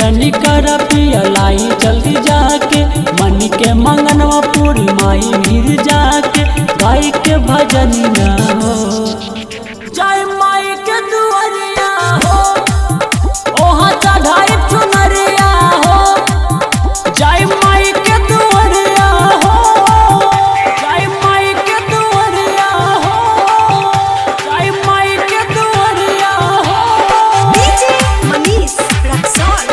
जनी कर पिया लाई जल्दी जाके, मन के मंगनवा पूरी माई भीर जाके, गाय के भजनिया हो। जय माई के दुआरिया हो, ओहा चढ़ाई चुनरिया हो। जय माई के दुआरिया हो, जय माई के दुआरिया हो, जय माई के दुआरिया हो। डीजे मनीष रक्सौल।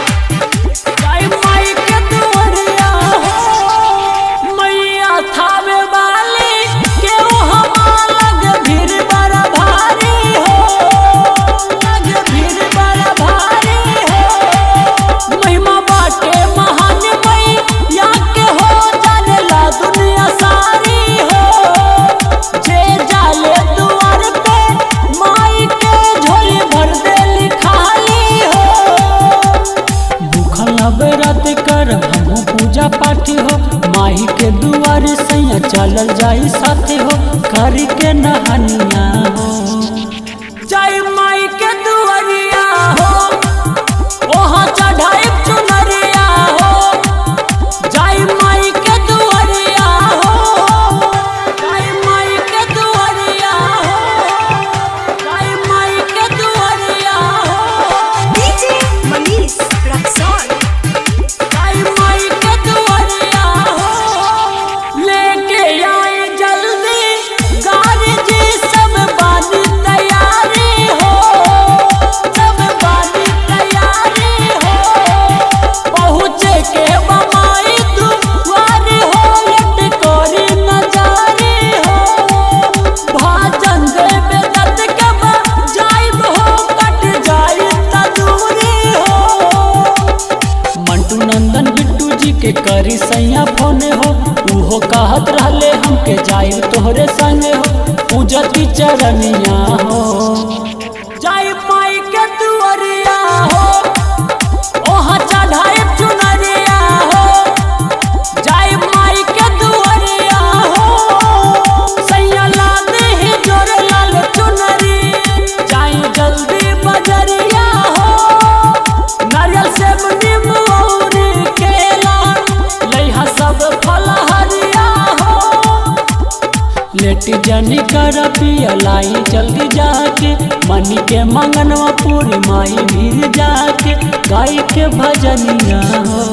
जय माई के दुआरिया हो। मैया थावे वाली केहू हमारा लग भीड़ बड़ा भारी हो, लग भीड़ बड़ा भारी हो। महिमा बाटे महान मैया के हो, जानेला दुनिया सारी हो। जे जाले दुआर पे माई के झोली भर देली खाली हो। भूखल व्रत कर हमहू पूजा पाठी हो, माई के दुआर सैया चलल जाई साथे हो, करी के नहनिया हो। जय माई के दुआरिया हो, ओहा चढ़ाई चुनरिया हो। जय माई के दुआरिया हो, जय माई के दुआरिया हो, जय माई के दुआरिया हो। डीजे मनीष रक्सौल। जय माई के दुआरिया हो। लेके आए जल्दी गाड़ी जी, सब बानी तैयारी हो, सब बानी तैयारी हो। पहुँचे के बमाई दुआरी हो, लटकोरी नजारी हो। भाजन देवे दत्त के जाइब हो, कट जाई तदूरी हो। मंटू नंदन बिट्टू जी के करी सैया फोने हो, उहो कहत रहले हमके जाई तोहरे संगे हो, पूजती चरनिया हो। जय माई के दुआरिया हो, ओहा चढ़ाई चुनरिया हो। जय माई के दुआरिया हो, सैया लादे ही जोर लाल चुनरी। जाई जल्दी बजरिया हो, नारियल सेब नींबू औरी केला, लइहा सब फल हरिया हो। लेटी जनी कर पिया लाई जल्दी जाके, मन के मंगनवा पूरी माई भीर जाके, गाय के भजनिया हो।